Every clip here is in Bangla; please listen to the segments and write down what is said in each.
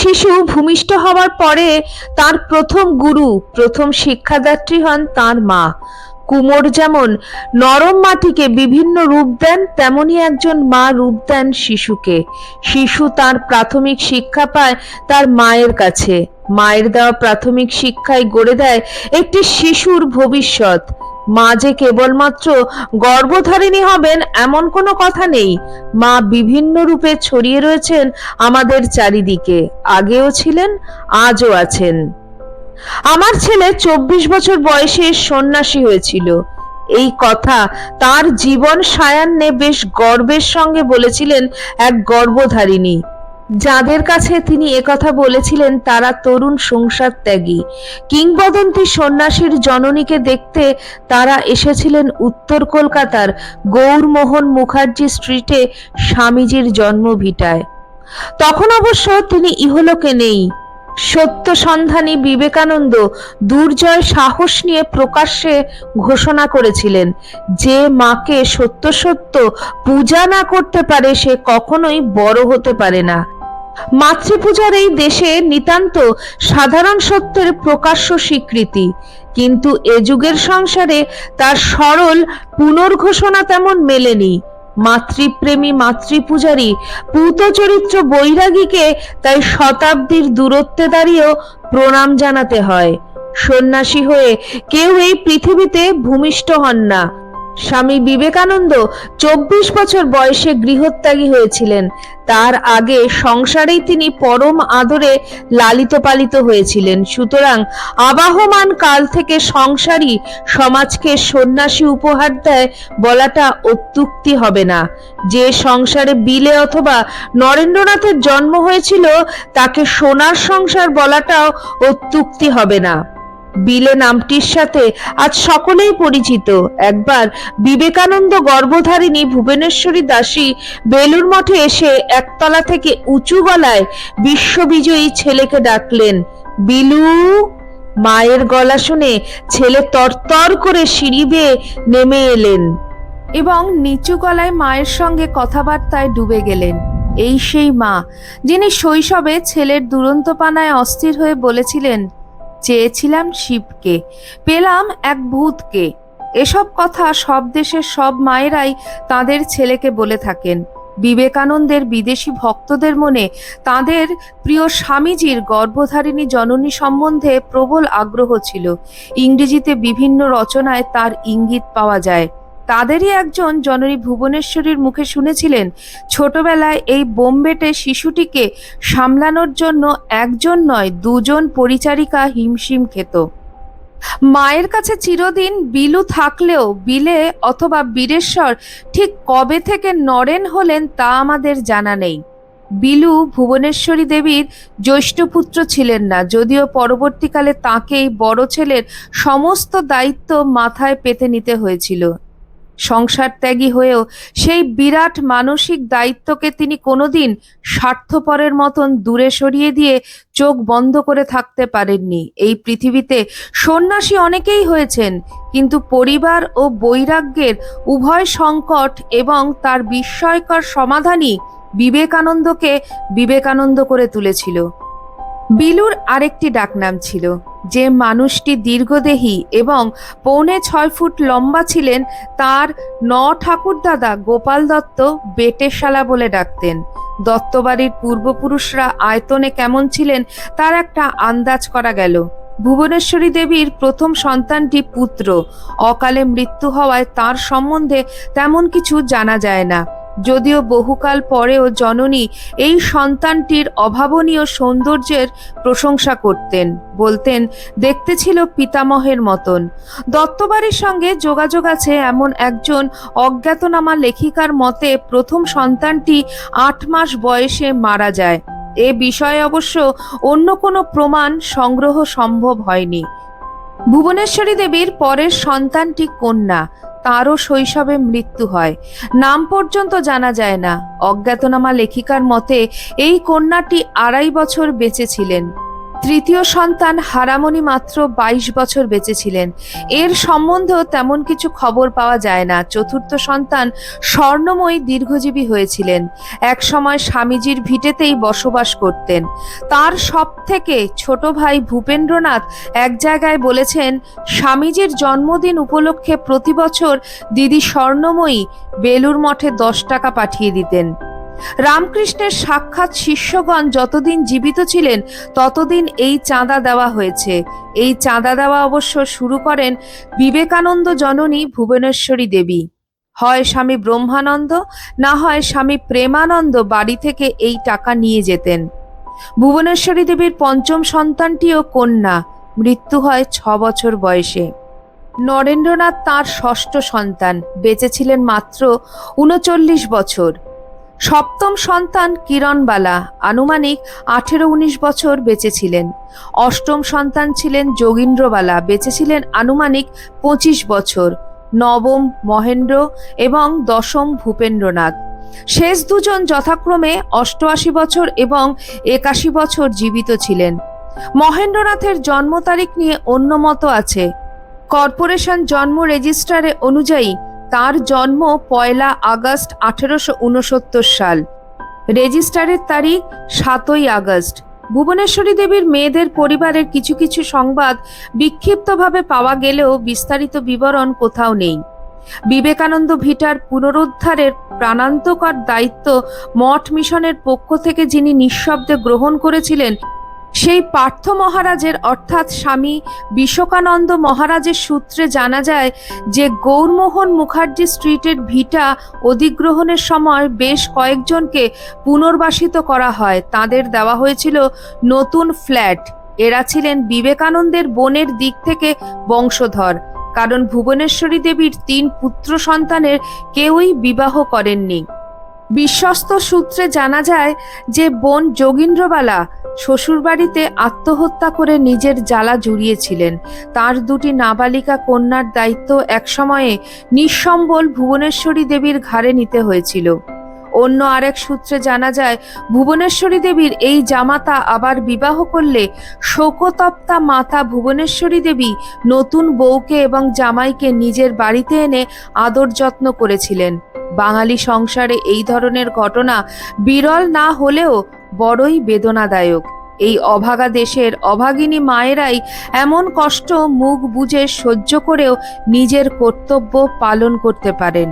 শিশু ভূমিষ্ঠ হওয়ার পরে তার প্রথম গুরু, প্রথম শিক্ষাদাত্রী হন তার মা। কুমোর যেমন নরম মাটিকে বিভিন্ন রূপ দেন, তেমনি একজন মা রূপ দেন শিশুকে। শিশু তার প্রাথমিক শিক্ষা পায় তার মায়ের কাছে। মায়ের দেওয়া প্রাথমিক শিক্ষায় গড়ে দেয় একটি শিশুর ভবিষ্যৎ। মা যে কেবলমাত্র গর্ভধারিণী হবেন এমন কোনো কথা নেই। মা বিভিন্ন রূপে ছড়িয়ে রয়েছেন আমাদের চারিদিকে, আগেও ছিলেন, আজও আছেন। আমার ছেলে 24 বছর বয়সে সন্ন্যাসী হয়েছিল। এই কথা তার জীবন সায়ান্নে বেশ গর্বের সঙ্গে বলেছিলেন এক গর্ভধারিণী। যাদের কাছে তিনি একথা বলেছিলেন তারা তরুণ সংসার ত্যাগী। কিংবদন্তি সন্ন্যাসীর জননীকে দেখতে তারা এসেছিলেন উত্তর কলকাতার গৌরমোহন মুখার্জি স্ট্রিটে স্বামীজির জন্মভিটায়। তখন অবশ্য তিনি ইহলোকে নেই। সত্য সন্ধানী বিবেকানন্দ দুর্জয় সাহস নিয়ে প্রকাশ্যে ঘোষণা করেছিলেন, যে মাকে সত্য সত্য পূজা না করতে পারে সে কখনোই বড় হতে পারে না। মাতৃপূজার এই দেশে নিতান্ত সাধারণ সত্যের প্রকাশ্য স্বীকৃতি, কিন্তু এ যুগের সংসারে তার সরল পুনর্ঘোষণা তেমন মেলেনি। মাতৃপ্রেমী মাতৃপূজারী পূত চরিত্র বৈরাগীকে তাই শতাব্দীর দূরত্বে দাঁড়িয়েও প্রণাম জানাতে হয়। সন্ন্যাসী হয়ে কেউ এই পৃথিবীতে ভূমিষ্ঠ হন না। স্বামী বিবেকানন্দ 24 বছর বয়সে গৃহত্যাগী হয়েছিলেন। তার আগে সংসারেই তিনি পরম আদরে লালিত পালিত হয়েছিলেন। সুতরাং আবাহমান কাল থেকে সংসারী সমাজকে সন্ন্যাসী উপহার দেয় বলাটা অত্যুক্তি হবে না। যে সংসারে বিলে অথবা নরেন্দ্রনাথের জন্ম হয়েছিল তাকে সোনার সংসার বলাটাও অত্যুক্তি হবে না। বিলে নামটির সাথে আজ সকলেই পরিচিত। একবার বিবেকানন্দ গর্ভধারিণী ভুবনেশ্বরী দাসী বেলুড় মঠে এসে একতলা থেকে উঁচু গলায় বিশ্ববিজয়ী ছেলেকে ডাকলেন, বিলু। মায়ের গলা শুনে ছেলে তরতর করে সিঁড়ি বেয়ে নেমে এলেন এবং নিচু গলায় মায়ের সঙ্গে কথাবার্তায় ডুবে গেলেন। এই সেই মা যিনি শৈশবে ছেলের দুরন্তপানায় অস্থির হয়ে বলেছিলেন, চেয়েছিলাম শিবকে, পেলাম এক ভূতকে। এসব কথা সব দেশের সব মায়েরাই তাদের ছেলেকে বলে থাকেন। বিবেকানন্দের বিদেশি ভক্তদের মনে তাদের প্রিয় স্বামীজির গর্ভধারিণী জননী সম্বন্ধে প্রবল আগ্রহ ছিল। ইংরেজিতে বিভিন্ন রচনায় তার ইঙ্গিত পাওয়া যায়। তাদেরই একজন জননী ভুবনেশ্বরীর মুখে শুনেছিলেন, ছোটবেলায় এই বোম্বেটে শিশুটিকে সামলানোর জন্য একজন নয় দুজন পরিচারিকা হিমশিম খেত। মায়ের কাছে চিরদিন বিলু থাকলেও বিলে অথবা বীরেশ্বর ঠিক কবে থেকে নরেন হলেন তা আমাদের জানা নেই। বিলু ভুবনেশ্বরী দেবীর জ্যৈষ্ঠ পুত্র ছিলেন না, যদিও পরবর্তীকালে তাঁকেই বড় ছেলের সমস্ত দায়িত্ব মাথায় পেতে নিতে হয়েছিল। সংসার ত্যাগী হয়েও সেই বিরাট মানসিক দায়িত্বকে তিনি কোনোদিন স্বার্থপরের মতন দূরে সরিয়ে দিয়ে চোখ বন্ধ করে থাকতে পারেননি। এই পৃথিবীতে সন্ন্যাসী অনেকেই হয়েছেন, কিন্তু পরিবার ও বৈরাগ্যের উভয় সংকট এবং তার বিস্ময়কর সমাধানই বিবেকানন্দকে বিবেকানন্দ করে তুলেছিল। বিলুর আরেকটি ডাকনাম ছিল। যে মানুষটি দীর্ঘদেহী এবং 6.25 ফুট লম্বা ছিলেন তার ঠাকুরদাদা গোপাল দত্ত বেটেশালা বলে ডাকতেন। দত্তবাড়ির পূর্বপুরুষরা আয়তনে কেমন ছিলেন তার একটা আন্দাজ করা গেল। ভুবনেশ্বরী দেবীর প্রথম সন্তানটি পুত্র, অকালে মৃত্যু হওয়ায় তার সম্বন্ধে তেমন কিছু জানা যায় না, যদিও বহুকাল পরেও জননী এই সন্তানটির অভাবনীয় সৌন্দর্যের প্রশংসা করতেন। বলতেন, দেখতে ছিল পিতামহের মতন। দত্তবাড়ির সঙ্গে যোগাযোগ আছে এমন একজন অজ্ঞাতনামা লেখিকার মতে প্রথম সন্তানটি 8 মাস বয়সে মারা যায়। এ বিষয়ে অবশ্য অন্য কোনো প্রমাণ সংগ্রহ সম্ভব হয়নি। ভুবনেশ্বরী দেবীর পরের সন্তানটি কন্যা, তারও শৈশবে মৃত্যু হয়। নাম পর্যন্ত জানা যায় না। অজ্ঞাতনামা লেখিকার মতে এই কন্যাটি 2.5 বছর বেঁচে ছিলেন। তৃতীয় সন্তান হারামণি মাত্র 22 বছর বেঁচে ছিলেন। এর সম্বন্ধেও তেমন কিছু খবর পাওয়া যায় না। চতুর্থ সন্তান স্বর্ণময়ী দীর্ঘজীবী হয়েছিলেন। এক সময় স্বামীজির ভিটেতেই বসবাস করতেন। তার সব থেকে ছোট ভাই ভূপেন্দ্রনাথ এক জায়গায় বলেছেন, স্বামীজির জন্মদিন উপলক্ষে প্রতি বছর দিদি স্বর্ণময়ী বেলুর মঠে 10 টাকা পাঠিয়ে দিতেন। রামকৃষ্ণের সাক্ষাৎ শিষ্যগণ যতদিন জীবিত ছিলেন ততদিন এই চাঁদা দেওয়া হয়েছে। এই চাঁদা দেওয়া অবশ্য শুরু করেন বিবেকানন্দ জননী ভুবনেশ্বরী দেবী। হয় স্বামী ব্রহ্মানন্দ, না হয় স্বামী প্রেমানন্দ বাড়ি থেকে এই টাকা নিয়ে যেতেন। ভুবনেশ্বরী দেবীর পঞ্চম সন্তানটিও কন্যা, মৃত্যু হয় 6 বছর বয়সে। নরেন্দ্রনাথ তাঁর ষষ্ঠ সন্তান, বেঁচে ছিলেন মাত্র 39 বছর। সপ্তম সন্তান কিরণবালা আনুমানিক 18-19 বছর বেঁচে ছিলেন। অষ্টম সন্তান ছিলেন যোগীন্দ্রবালা, বেঁচে ছিলেন আনুমানিক 25 বছর। নবম মহেন্দ্র এবং দশম ভূপেন্দ্রনাথ। শেষ দুজন যথাক্রমে 88 বছর এবং 81 বছর জীবিত ছিলেন। মহেন্দ্রনাথের জন্ম তারিখ নিয়ে অন্য মত আছে। কর্পোরেশন জন্ম রেজিস্ট্রারে অনুযায়ী তার জন্ম 1 আগস্ট 1869 সাল। রেজিস্ট্রারের তারিখ 7 আগস্ট। ভুবনেশ্বরী দেবীর মেয়েদের পরিবারের কিছু কিছু সংবাদ বিক্ষিপ্তভাবে পাওয়া গেলেও বিস্তারিত বিবরণ কোথাও নেই। বিবেকানন্দ ভিটার পুনরুদ্ধারের প্রাণান্তকর দায়িত্ব মঠ মিশনের পক্ষ থেকে যিনি নিঃশব্দে গ্রহণ করেছিলেন, সেই পার্থ মহারাজের অর্থাৎ স্বামী বিশোকানন্দ মহারাজের সূত্রে জানা যায় যে গৌরমোহন মুখার্জি স্ট্রিটের ভিটা অধিগ্রহণের সময় বেশ কয়েকজনকে পুনর্বাসিত করা হয়। তাদের দেওয়া হয়েছিল নতুন ফ্ল্যাট। এরা ছিলেন বিবেকানন্দের বোনের দিক থেকে বংশধর, কারণ ভুবনেশ্বরী দেবীর 3 পুত্র সন্তানের কেউই বিবাহ করেননি। বিশ্বস্ত সূত্রে জানা যায় যে বোন যোগীন্দ্রবালা শ্বশুরবাড়িতে আত্মহত্যা করে নিজের জ্বালা জুড়িয়েছিলেন। তার 2টি নাবালিকা কন্যার দায়িত্ব একসময়ে নিঃসম্বল ভুবনেশ্বরী দেবীর ঘাড়ে নিতে হয়েছিল। অন্য আরেক সূত্রে জানা যায় ভুবনেশ্বরী দেবীর এই জামাতা আবার বিবাহ করলে শোকতপ্তা মাতা ভুবনেশ্বরী দেবী নতুন বউকে এবং জামাইকে নিজের বাড়িতে এনে আদর যত্ন করেছিলেন। বাঙালি সংসারে এই ধরনের ঘটনা বিরল না হলেও বড়ই বেদনাদায়ক। এই অভাগা দেশের অভাগিনী মায়েরাই এমন কষ্ট মুখ বুজে সহ্য করেও নিজের কর্তব্য পালন করতে পারেন।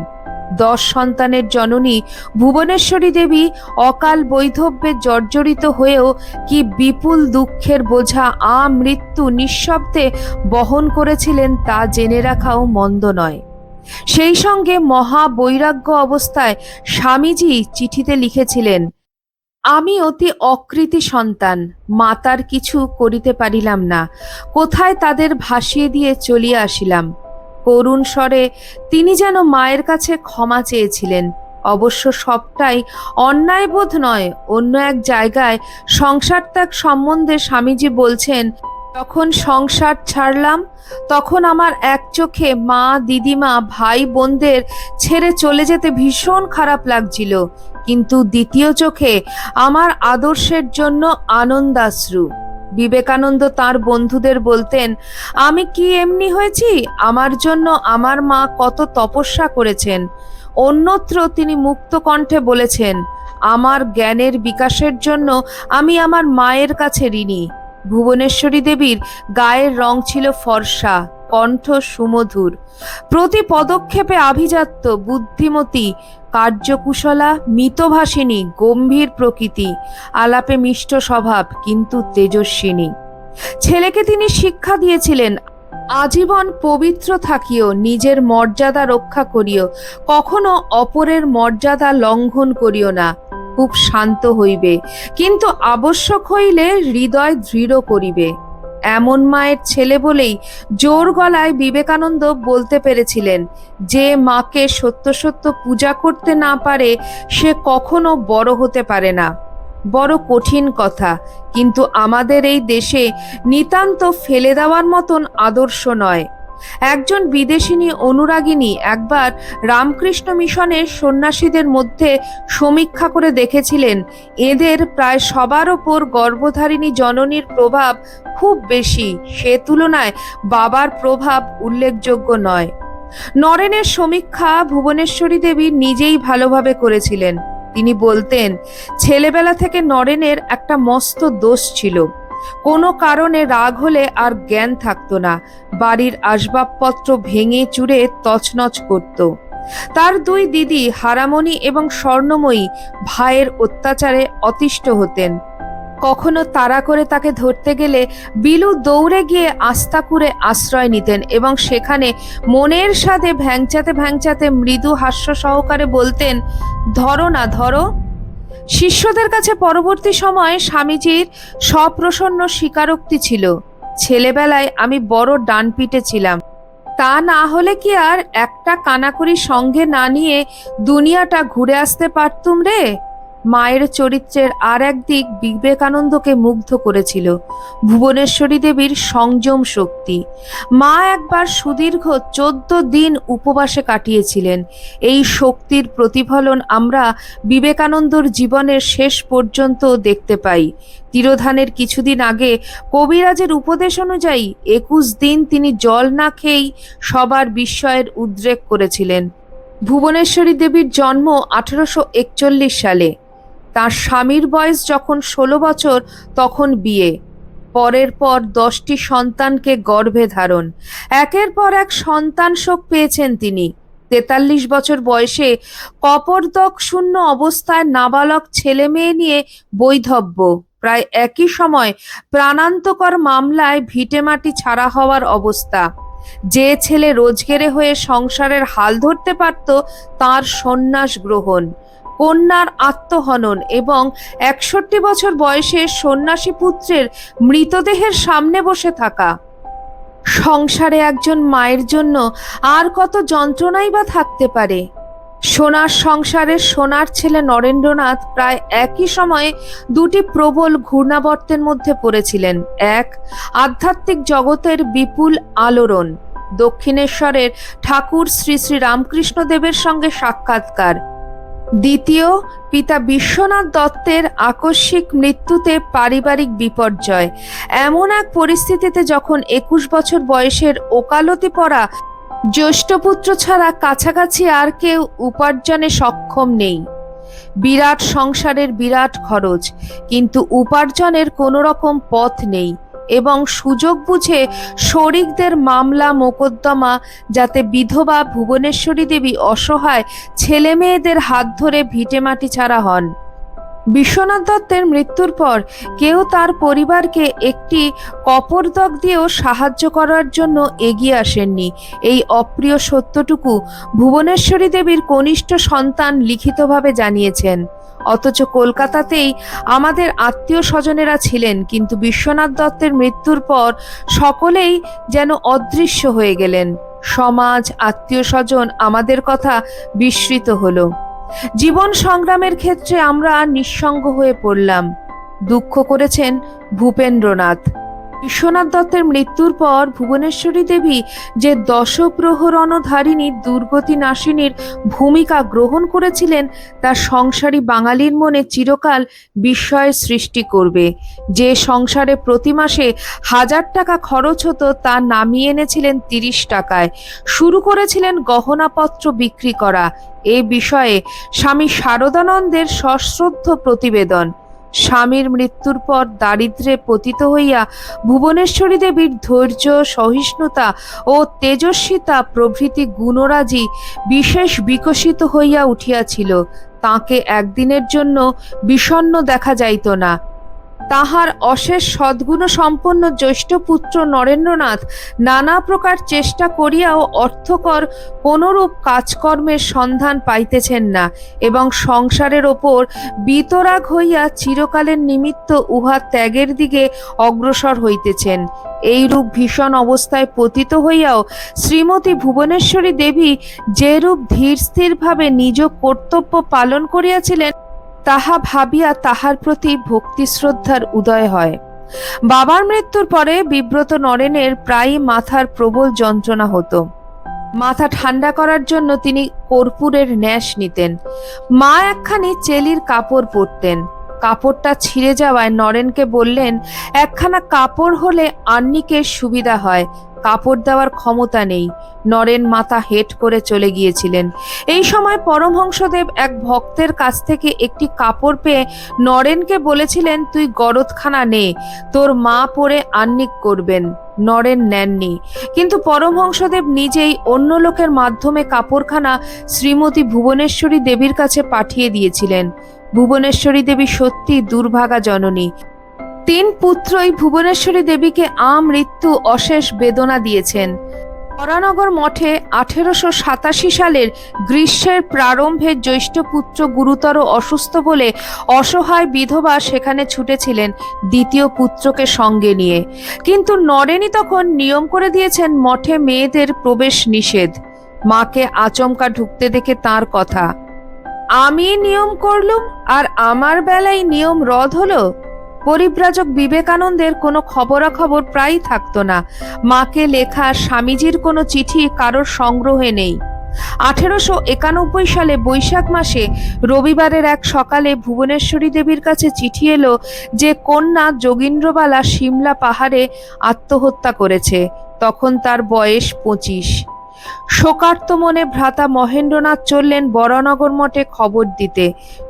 10 সন্তানের জননী ভুবনেশ্বরী দেবী অকাল বৈধব্যে জর্জরিত হয়েও কি বিপুল দুঃখের বোঝা আমৃত্যু নিঃশব্দে বহন করেছিলেন তা জেনে রাখাও মন্দ নয়। সেই সঙ্গে মহা বৈরাগ্য অবস্থায় স্বামীজি চিঠিতে লিখেছিলেন, আমি অতি অকৃতি সন্তান, মাতার কিছু করিতে পারিলাম না, কোথায় তাদের ভাসিয়ে দিয়ে চলিয়া আসিলাম। করুণ স্বরে তিনি যেন মায়ের কাছে ক্ষমা চেয়েছিলেন। অবশ্য সবটাই অন্যায়বোধ নয়। অন্য এক জায়গায় সংসার ত্যাগ সম্বন্ধে স্বামীজি বলছেন, যখন সংসার ছাড়লাম তখন আমার এক চোখে মা, দিদিমা, ভাই বোনদের ছেড়ে চলে যেতে ভীষণ খারাপ লাগছিল, কিন্তু দ্বিতীয় চোখে আমার আদর্শের জন্য আনন্দাশ্রু। বিবেকানন্দ তার বন্ধুদের বলতেন, আমি কি এমনি হয়েছি? আমার জন্য আমার মা কত তপস্যা করেছেন। অন্যত্র তিনি মুক্ত কণ্ঠে বলেছেন, আমার জ্ঞানের বিকাশের জন্য আমি আমার মায়ের কাছে ঋণী। ভুবনেশ্বরী দেবীর গায়ের রং ছিল ফর্সা, কণ্ঠ সুমধুর, প্রতি পদক্ষেপে আভিজাত্য, বুদ্ধিমতী, কার্যকুশলা, মিতভাষিনী, গম্ভীর প্রকৃতি, আলাপে মিষ্ট স্বভাব, কিন্তু তেজস্বিনী। ছেলেকে তিনি শিক্ষা দিয়েছিলেন, আজীবন পবিত্র থাকিও, নিজের মর্যাদা রক্ষা করিও, কখনো অপরের মর্যাদা লঙ্ঘন করিও না, খুব শান্ত হইবে, কিন্তু আবশ্যক হইলে হৃদয় দৃঢ় করিবে। এমন মায়ের ছেলে বলেই জোর গলায় বিবেকানন্দ বলতে পেরেছিলেন, যে মাকে সত্য সত্য পূজা করতে না পারে সে কখনো বড় হতে পারে না। বড় কঠিন কথা, কিন্তু আমাদের এই দেশে নিতান্ত ফেলে দেওয়ার মতন আদর্শ নয়। একজন বিদেশিনী অনুরাগিনী একবার রামকৃষ্ণ মিশনের সন্ন্যাসীদের মধ্যে সমীক্ষা করে দেখেছিলেন এদের প্রায় সবার ওপর গর্ভধারিণী জননীর প্রভাব খুব বেশি, সে তুলনায় বাবার প্রভাব উল্লেখযোগ্য নয়। নরেনের সমীক্ষা ভুবনেশ্বরী দেবী নিজেই ভালোভাবে করেছিলেন। তিনি বলতেন, ছেলেবেলা থেকে নরেনের একটা মস্ত দোষ ছিল। কোনো কারণে রাগ হলে আর জ্ঞান থাকতো না, বাড়ির আসবাবপত্র ভেঙে চুরে তছনছ করত। তার দুই দিদি হারামণি এবং স্বর্ণময়ী ভাইয়ের অত্যাচারে অতিষ্ঠ হতেন। কখনো তাড়া করে তাকে ধরতে গেলে বিলু দৌড়ে গিয়ে আস্তাকুরে আশ্রয় নিতেন এবং সেখানে মনের সাথে ভ্যাংচাতে ভ্যাংচাতে মৃদু হাস্য সহকারে বলতেন, ধরো না ধরো। শিষ্যদের কাছে পরবর্তী সময়ে স্বামীজির সপ্রসন্ন স্বীকারোক্তি ছিল, ছেলেবেলায় আমি বড় ডানপিটে ছিলাম, তা না হলে কি আর একটা কানাকড়ি সঙ্গে না নিয়ে দুনিয়াটা ঘুরে আসতে পারতুম রে। মায়ের চরিত্রের আর এক দিক বিবেকানন্দকে মুগ্ধ করেছিল, ভুবনেশ্বরী দেবীর সংযম শক্তি। মা একবার সুদীর্ঘ 14 দিন উপবাসে কাটিয়েছিলেন। এই শক্তির প্রতিফলন আমরা বিবেকানন্দর জীবনের শেষ পর্যন্ত দেখতে পাই। তিরোধানের কিছুদিন আগে কবিরাজের উপদেশ অনুযায়ী 21 দিন তিনি জল না খেয়েই সবার বিস্ময়ের উদ্রেক করেছিলেন। ভুবনেশ্বরী দেবীর জন্ম 1841 সালে। তার স্বামীর বয়স যখন 16 বছর তখন বিয়ে, পরের পর 10টি সন্তানকে গর্ভে ধারণ, একের পর এক সন্তান শোক পেয়েছেন তিনি। 43 বছর বয়সে কপর্দক শূন্য অবস্থায় নাবালক ছেলে মেয়ে নিয়ে বৈধব্য, প্রায় একই সময় প্রাণান্তকর মামলায় ভিটেমাটি ছাড়া হওয়ার অবস্থা। যে ছেলে রোজগেরে হয়ে সংসারের হাল ধরতে পারত তার সন্ন্যাস গ্রহণ, কন্যার আত্মহনন এবং 61 বছর বয়সে সন্ন্যাসী পুত্রের মৃতদেহের সামনে বসে থাকা। সংসারে একজন মায়ের জন্য আর কত যন্ত্রণাই বা থাকতে পারে। সোনার সংসারের সোনার ছেলে নরেন্দ্রনাথ প্রায় একই সময়ে দুটি প্রবল ঘূর্ণাবর্তের মধ্যে পড়েছিলেন। এক, আধ্যাত্মিক জগতের বিপুল আলোড়ন, দক্ষিণেশ্বরের ঠাকুর শ্রী শ্রী রামকৃষ্ণ দেবের সঙ্গে সাক্ষাৎকার। দ্বিতীয়, পিতা বিশ্বনাথ দত্তের আকস্মিক মৃত্যুতে পারিবারিক বিপর্যয়। এমন এক পরিস্থিতিতে যখন 21 বছর বয়সের ওকালতি পড়া জ্যেষ্ঠপুত্র ছাড়া কাছাকাছি আর কেউ উপার্জনে সক্ষম নেই। বিরাট সংসারের বিরাট খরচ, কিন্তু উপার্জনের কোনো রকম পথ নেই এবং সুযোগ বুঝে শরিকদের মামলা মোকদ্দমা, যাতে বিধবা ভুবনেশ্বরী দেবী অসহায় ছেলে মেয়েদের হাত ধরে ভিটেমাটি ছাড়া হন। বিশ্বনাথ দত্তের মৃত্যুর পর কেউ তার পরিবারকে একটি কপর্দক দিয়েও সাহায্য করার জন্য এগিয়ে আসেননি। এই অপ্রিয় সত্যটুকু ভুবনেশ্বরী দেবীর কনিষ্ঠ সন্তান লিখিতভাবে জানিয়েছেন। অথচ কলকাতাতেই আমাদের আত্মীয় স্বজনেরা ছিলেন, কিন্তু বিশ্বনাথ দত্তের মৃত্যুর পর সকলেই যেন অদৃশ্য হয়ে গেলেন। সমাজ, আত্মীয় স্বজন আমাদের কথা বিস্মৃত হলো। জীবন সংগ্রামের ক্ষেত্রে আমরা নিঃসঙ্গ হয়ে পড়লাম। দুঃখ করেছেন ভূপেন্দ্রনাথ। বিশ্বনাথ দত্তের মৃত্যুর পর ভুবনেশ্বরী দেবী যে দশপ্রহরণধারিণী দুর্গতি নাশিনীর ভূমিকা গ্রহণ করেছিলেন তা সংসারী বাঙালির মনে চিরকাল বিস্ময়ের সৃষ্টি করবে। যে সংসারে প্রতি মাসে 1000 টাকা খরচ হতো তা নামিয়ে এনেছিলেন 30 টাকায়। শুরু করেছিলেন গহনাপত্র বিক্রি করা। এ বিষয়ে স্বামী শারদানন্দের সশ্রদ্ধ প্রতিবেদন। স্বামীর মৃত্যুর পর দারিদ্র্যে পতিত হইয়া ভুবনেশ্বরী দেবীর ধৈর্য, সহিষ্ণুতা ও তেজস্বিতা প্রভৃতি গুণরাজি বিশেষ বিকশিত হইয়া উঠিয়াছিল। তাঁকে একদিনের জন্য বিষণ্ণ দেখা যাইত না। তাহার অশেষ সদ্গুণ সম্পন্ন জ্যেষ্ঠ পুত্র নরেন্দ্রনাথ নানা প্রকার চেষ্টা করিয়াও অর্থকর কোনরূপ কাজকর্মের সন্ধান পাইতেছেন না এবং সংসারের ওপর বিতরাগ হইয়া চিরকালের নিমিত্ত উহা ত্যাগের দিকে অগ্রসর হইতেছেন। এইরূপ ভীষণ অবস্থায় পতিত হইয়াও শ্রীমতী ভুবনেশ্বরী দেবী যেরূপ ধীর স্থিরভাবে নিজ কর্তব্য পালন করিয়াছিলেন তাহা ভাবিয়া তাহার প্রতি ভক্তি শ্রদ্ধার উদয় হয়। বাবার মৃত্যুর পরে বিব্রত নরেনের প্রায়ই মাথার প্রবল যন্ত্রণা হতো। মাথা ঠান্ডা করার জন্য তিনি কর্পূরের ন্যাস নিতেন। মা একখানি চেলির কাপড় পরতেন। কাপড়টা ছিঁড়ে যাওয়ায় নরেনকে বললেন, একখানা কাপড় হলে আন্নিকের সুবিধা হয়, কাপড় দেওয়ার ক্ষমতা নেই। নরেন মাথা হেঁট করে চলে গিয়েছিলেন। এই সময় পরমহংসদেব এক ভক্তের কাছ থেকে একটি কাপড় পেয়ে নরেনকে বলেছিলেন, তুই গরদখানা নে, তোর মা পরে আন্নিক করবেন। নরেন নেননি, কিন্তু পরমহংসদেব নিজেই অন্য লোকের মাধ্যমে কাপড়খানা শ্রীমতী ভুবনেশ্বরী দেবীর কাছে পাঠিয়ে দিয়েছিলেন। ভুবনেশ্বরী দেবী সত্যি দুর্ভাগা জননী। 3 পুত্রই ভুবনেশ্বরী দেবীকে আমৃত্যু অশেষ বেদনা দিয়েছেন। বরানগর মঠে 1887 সালের গ্রীষ্মের প্রারম্ভে জ্যৈষ্ঠ পুত্র গুরুতর অসুস্থ বলে অসহায় বিধবা সেখানে ছুটেছিলেন দ্বিতীয় পুত্রকে সঙ্গে নিয়ে। কিন্তু নরেনই তখন নিয়ম করে দিয়েছেন মঠে মেয়েদের প্রবেশ নিষেধ। মাকে আচমকা ঢুকতে দেখে তার কথা, আমি নিয়ম করলুম আর আমার বেলায় নিয়ম রদ হলো। পরিব্রাজক বিবেকানন্দের কোনো খবরাখবর প্রায় থাকতো না। মাকে লেখা স্বামীজির কোনো চিঠি কারোর সংগ্রহে নেই। 1891 সালে বৈশাখ মাসে রবিবারের এক সকালে ভুবনেশ্বরী দেবীর কাছে চিঠি এলো যে কন্যা যোগীন্দ্রবালা সিমলা পাহাড়ে আত্মহত্যা করেছে। তখন তার বয়স 25। শোকার্ত মনে ভ্রাতা মহেন্দ্রনাথ চললেন বরানগর মঠে খবর দিতে।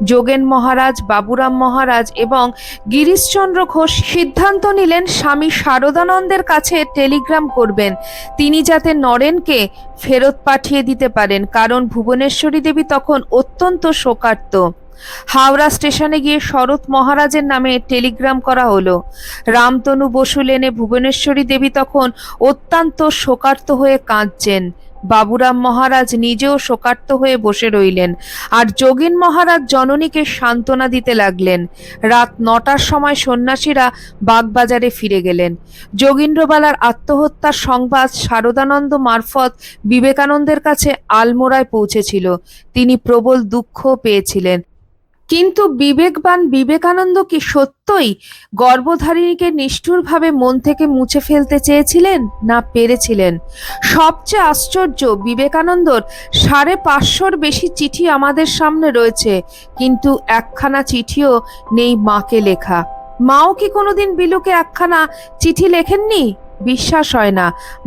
যোগেন মহারাজ, বাবুরাম মহারাজ এবং গিরিশচন্দ্র ঘোষ সিদ্ধান্ত নিলেন স্বামী শারদানন্দের কাছে টেলিগ্রাম করবেন, তিনি যাতে নরেনকে ফেরত পাঠিয়ে দিতে পারেন, কারণ ভুবনেশ্বরী দেবী তখন অত্যন্ত শোকার্ত। হাওড়া স্টেশনে গিয়ে শরৎ মহারাজের নামে টেলিগ্রাম করা হলো। রামতনু বসু লেনে ভুবনেশ্বরী দেবী তখন অত্যন্ত শোকার্ত হয়ে কাঁদছেন। বাবুরাম মহারাজ নিজেও শোকার্ত হয়ে বসে রইলেন, আর যোগীন মহারাজ জননীকে সান্ত্বনা দিতে লাগলেন। রাত 9টার সময় সন্ন্যাসীরা বাগবাজারে ফিরে গেলেন। যোগীন্দ্রবালার আত্মহত্যার সংবাদ শারদানন্দ মারফত বিবেকানন্দের কাছে আলমোড়ায় পৌঁছেছিল। তিনি প্রবল দুঃখ পেয়েছিলেন। কিন্তু বিবেকবান বিবেকানন্দ কি সত্যই গর্ভধারিণীকে নিষ্ঠুরভাবে মন থেকে মুছে ফেলতে চেয়েছিলেন, না পেরেছিলেন? সবচেয়ে আশ্চর্য, বিবেকানন্দর 550-র বেশি চিঠি আমাদের সামনে রয়েছে, কিন্তু একখানা চিঠিও নেই মাকে লেখা। মাও কি কোনোদিন বিলুকে একখানা চিঠি লেখেননি? বিশ্বাস হয় না,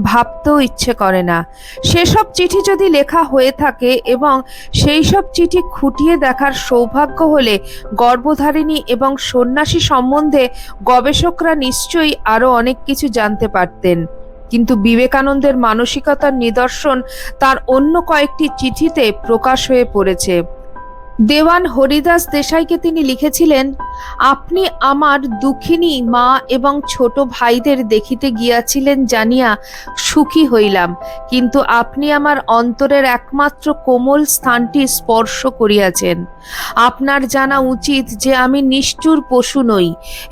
ভাবতেও ইচ্ছে করে না। সেসব চিঠি যদি লেখা হয়ে থাকে এবং সেই সব চিঠি খুঁটিয়ে দেখার সৌভাগ্য হলে গর্ভধারিণী এবং সন্ন্যাসী সম্বন্ধে গবেষকরা নিশ্চয়ই আরো অনেক কিছু জানতে পারতেন। কিন্তু বিবেকানন্দের মানসিকতার নিদর্শন তার অন্য কয়েকটি চিঠিতে প্রকাশ হয়ে পড়েছে। দেওয়ান হরিদাস দেশাইকে তিনি লিখেছিলেন, আপনি আমার দুঃখিনী মা এবং ছোট ভাইদের দেখিতে গিয়াছিলেন জানিয়া সুখী হইলাম, কিন্তু আপনি আমার অন্তরের একমাত্র কোমল স্থানটি স্পর্শ করিয়াছেন। আপনার জানা উচিত যে আমি নিষ্ঠুর পশু নই।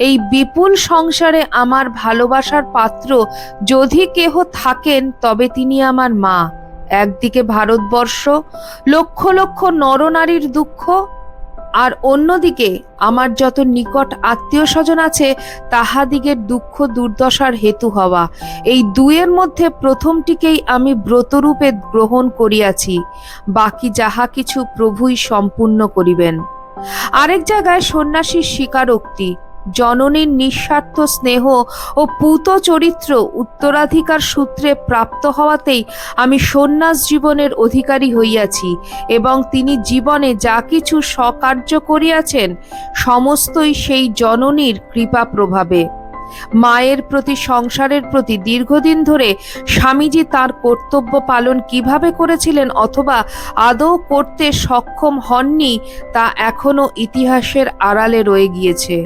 এই বিপুল সংসারে আমার ভালোবাসার পাত্র যদি কেহ থাকেন তবে তিনি আমার মা। একদিকে ভারতবর্ষ, লক্ষ লক্ষ নরনারীর দুঃখ, আর অন্যদিকে আমার যত নিকট আত্মীয় স্বজন আছে তাহাদিগের দুঃখ দুর্দশার হেতু হওয়া। এই দুয়ের মধ্যে প্রথমটিকেই আমি ব্রতরূপে গ্রহণ করিয়াছি, বাকি যাহা কিছু প্রভুই সম্পূর্ণ করিবেন। আরেক জায়গায় সন্ন্যাসীর স্বীকারোক্তি, জননীর নিঃস্বার্থ স্নেহ ও পূত চরিত্র উত্তরাধিকার সূত্রে প্রাপ্ত হওয়াতেই আমি সন্ন্যাস জীবনের অধিকারী হইয়াছি, এবং তিনি জীবনে যা কিছু স্বকার্য করিয়াছেন সমস্তই সেই জননীর কৃপা প্রভাবে। মায়ের প্রতি, সংসারের প্রতি দীর্ঘদিন ধরে স্বামীজি তার কর্তব্য পালন কিভাবে করেছিলেন অথবা আদৌ করতে সক্ষম হননি তা এখনো ইতিহাসের আড়ালে রয়ে গিয়েছে।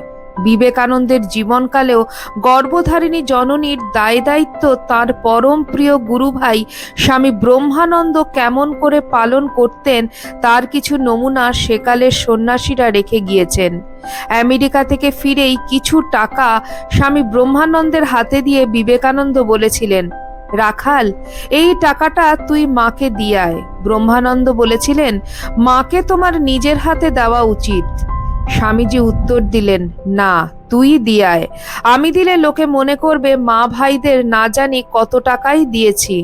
বিবেকানন্দের জীবনকালেও গর্ভধারিণী জননীর দায় দায়িত্ব তাঁর পরম প্রিয় গুরু ভাই স্বামী ব্রহ্মানন্দ কেমন করে পালন করতেন তার কিছু নমুনা সেকালের সন্ন্যাসীরা রেখে গিয়েছেন। আমেরিকা থেকে ফিরেই কিছু টাকা স্বামী ব্রহ্মানন্দের হাতে দিয়ে বিবেকানন্দ বলেছিলেন, রাখাল, এই টাকাটা তুই মাকে দিয়ে আয়। ব্রহ্মানন্দ বলেছিলেন, মাকে তোমার নিজের হাতে দেওয়া উচিত। স্বামীজি উত্তর দিলেন, না, তুই দিয়ায়। আমি দিলে লোকে মনে করবে মা ভাইদের না জানি কত টাকাই দিয়েছি,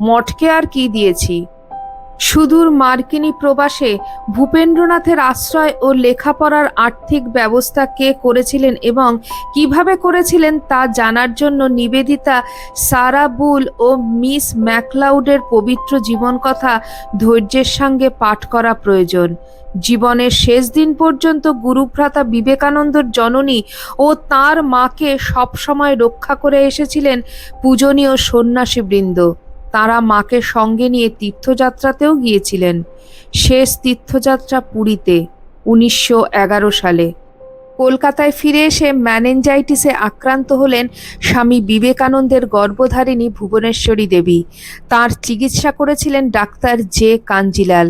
মঠকে আর কি দিয়েছি। সুদূর মার্কিনী প্রবাসে ভূপেন্দ্রনাথের আশ্রয় ও লেখাপড়ার আর্থিক ব্যবস্থা কে করেছিলেন এবং কিভাবে করেছিলেন তা জানার জন্য নিবেদিতা সারা বুল ও মিস ম্যাকলাউডের পবিত্র জীবনকথা ধৈর্যের সঙ্গে পাঠ করা প্রয়োজন। জীবনের শেষ দিন পর্যন্ত গুরুভ্রাতা বিবেকানন্দর জননী ও তাঁর মাকে সবসময় রক্ষা করে এসেছিলেন পূজনীয় সন্ন্যাসীবৃন্দ। তারা মাকে সঙ্গে নিয়ে তীর্থযাত্রাতেও গিয়েছিলেন। শেষ তীর্থযাত্রা পুরীতে 1911 সালে। কলকাতায় ফিরে এসে ম্যানেঞ্জাইটিসে আক্রান্ত হলেন স্বামী বিবেকানন্দের গর্ভধারিণী ভুবনেশ্বরী দেবী। তার চিকিৎসা করেছিলেন ডাক্তার জে কাঞ্জিলাল।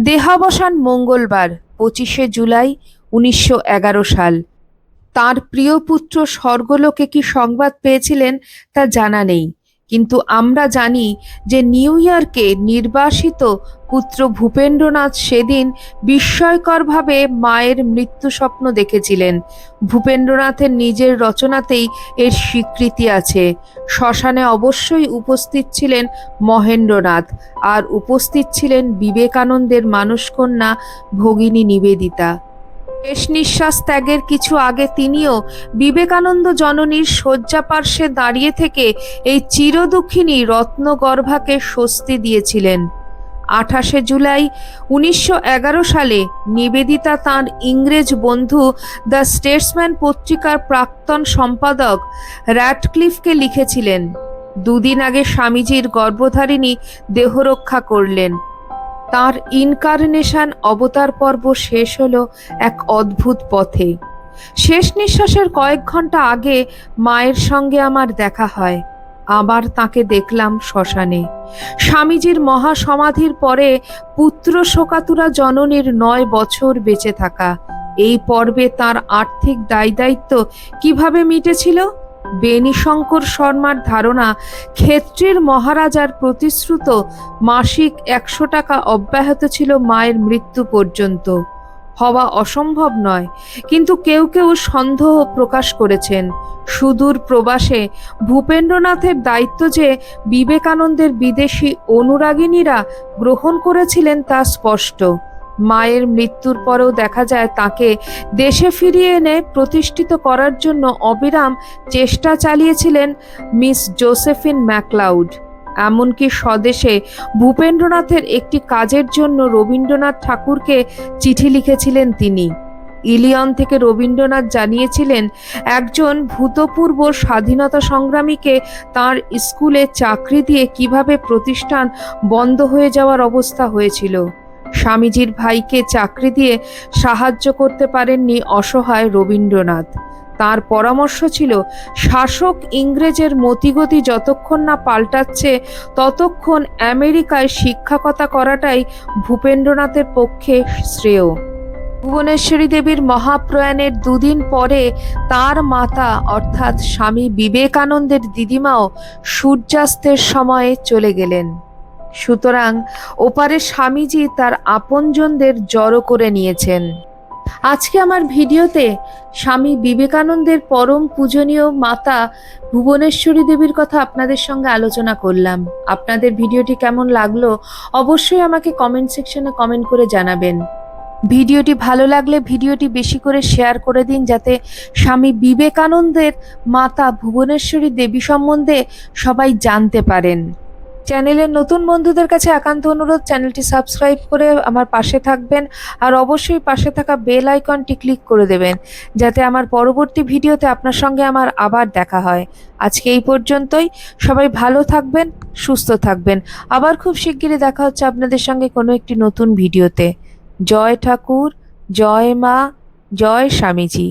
দেহাবসান মঙ্গলবার 25শে জুলাই 1911 সাল। তার প্রিয় পুত্র স্বর্গলোকে কি সংবাদ পেয়েছিলেন তা জানা নেই, কিন্তু আমরা জানি যে নিউ ইয়র্কে নির্বাসিত পুত্র ভূপেন্দ্রনাথ সেদিন বিস্ময়করভাবে মায়ের মৃত্যু স্বপ্ন দেখেছিলেন। ভূপেন্দ্রনাথের নিজের রচনাতেই এর স্বীকৃতি আছে। শ্মশানে অবশ্যই উপস্থিত ছিলেন মহেন্দ্রনাথ, আর উপস্থিত ছিলেন বিবেকানন্দের মানসকন্যা ভগিনী নিবেদিতা। শেষ নিঃশ্বাস ত্যাগের কিছু আগে তিনিও বিবেকানন্দ জননীর শয্যাপার্শ্বে দাঁড়িয়ে থেকে এই চিরদুঃখিনী রত্নগর্ভাকে স্বস্তি দিয়েছিলেন। 28শে জুলাই 1911 সালে নিবেদিতা তাঁর ইংরেজ বন্ধু দ্য স্টেটসম্যান পত্রিকার প্রাক্তন সম্পাদক র্যাডক্লিফকে লিখেছিলেন, দুদিন আগে স্বামীজির গর্ভধারিণী দেহরক্ষা করলেন। তার ইনকারনেশন অবতার পর্ব শেষ হলো এক অদ্ভুত পথে। শেষ নিঃশ্বাসের কয়েক ঘন্টা আগে মায়ের সঙ্গে আমার দেখা হয়। আবার তাকে দেখলাম শ্মশানে। স্বামীজির মহাসমাধির পরে পুত্র শোকাতুরা জননীর 9 বছর বেঁচে থাকা। এই পর্বে তার আর্থিক দায়দায়িত্ব কিভাবে মিটেছিল? বেণীশঙ্কর শর্মার ধারণা, ক্ষেত্রীর মহারাজার প্রতিশ্রুত মাসিক 100 টাকা অব্যাহত ছিল মায়ের মৃত্যু পর্যন্ত। হওয়া অসম্ভব নয়, কিন্তু কেউ কেউ সন্দেহ প্রকাশ করেছেন। সুদূর প্রবাসে ভূপেন্দ্রনাথের দায়িত্ব যে বিবেকানন্দের বিদেশি অনুরাগিনীরা গ্রহণ করেছিলেন তা স্পষ্ট। মায়ের মৃত্যুর পরেও দেখা যায় তাকে দেশে ফিরিয়ে এনে প্রতিষ্ঠিত করার জন্য অবিরাম চেষ্টা চালিয়েছিলেন মিস জোসেফিন ম্যাকলাউড। এমনকি স্বদেশে ভূপেন্দ্রনাথের একটি কাজের জন্য রবীন্দ্রনাথ ঠাকুরকে চিঠি লিখেছিলেন তিনি। ইলিয়ন থেকে রবীন্দ্রনাথ জানিয়েছিলেন একজন ভূতপূর্ব স্বাধীনতা সংগ্রামীকে তার স্কুলে চাকরি দিয়ে কিভাবে প্রতিষ্ঠান বন্ধ হয়ে যাওয়ার অবস্থা হয়েছিল। স্বামীজির ভাইকে চাকরি দিয়ে সাহায্য করতে পারেননি অসহায় রবীন্দ্রনাথ। তার পরামর্শ ছিল, শাসক ইংরেজের মতিগতি যতক্ষণ না পাল্টাচ্ছে ততক্ষণ আমেরিকায় শিক্ষকতা করাটাই ভূপেন্দ্রনাথের পক্ষে শ্রেয়। ভুবনেশ্বরী দেবীর মহাপ্রয়াণের 2 দিন পরে তার মাতা অর্থাৎ স্বামী বিবেকানন্দের দিদিমাও সূর্যাস্তের সময়ে চলে গেলেন। সুতরাং ওপারে স্বামীজি তার আপনজনদের জড়ো করে নিয়েছেন। আজকে আমার ভিডিওতে স্বামী বিবেকানন্দের পরম পূজনীয় মাতা ভুবনেশ্বরী দেবীর কথা আপনাদের সঙ্গে আলোচনা করলাম। আপনাদের ভিডিওটি কেমন লাগলো অবশ্যই আমাকে কমেন্ট সেকশনে কমেন্ট করে জানাবেন। ভিডিওটি ভালো লাগলে ভিডিওটি বেশি করে শেয়ার করে দিন, যাতে স্বামী বিবেকানন্দের মাতা ভুবনেশ্বরী দেবী সম্বন্ধে সবাই জানতে পারেন। চ্যানেলের নতুন বন্ধুদের কাছে একান্ত অনুরোধ, চ্যানেলটি সাবস্ক্রাইব করে আমার পাশে থাকবেন, আর অবশ্যই পাশে থাকা বেল আইকনটি ক্লিক করে দেবেন, যাতে আমার পরবর্তী ভিডিওতে আপনার সঙ্গে আমার আবার দেখা হয়। আজকে এই পর্যন্তই। সবাই ভালো থাকবেন, সুস্থ থাকবেন। আবার খুব শিগগিরই দেখা হচ্ছে আপনাদের সঙ্গে কোনো একটি নতুন ভিডিওতে। জয় ঠাকুর, জয় মা, জয় স্বামীজি।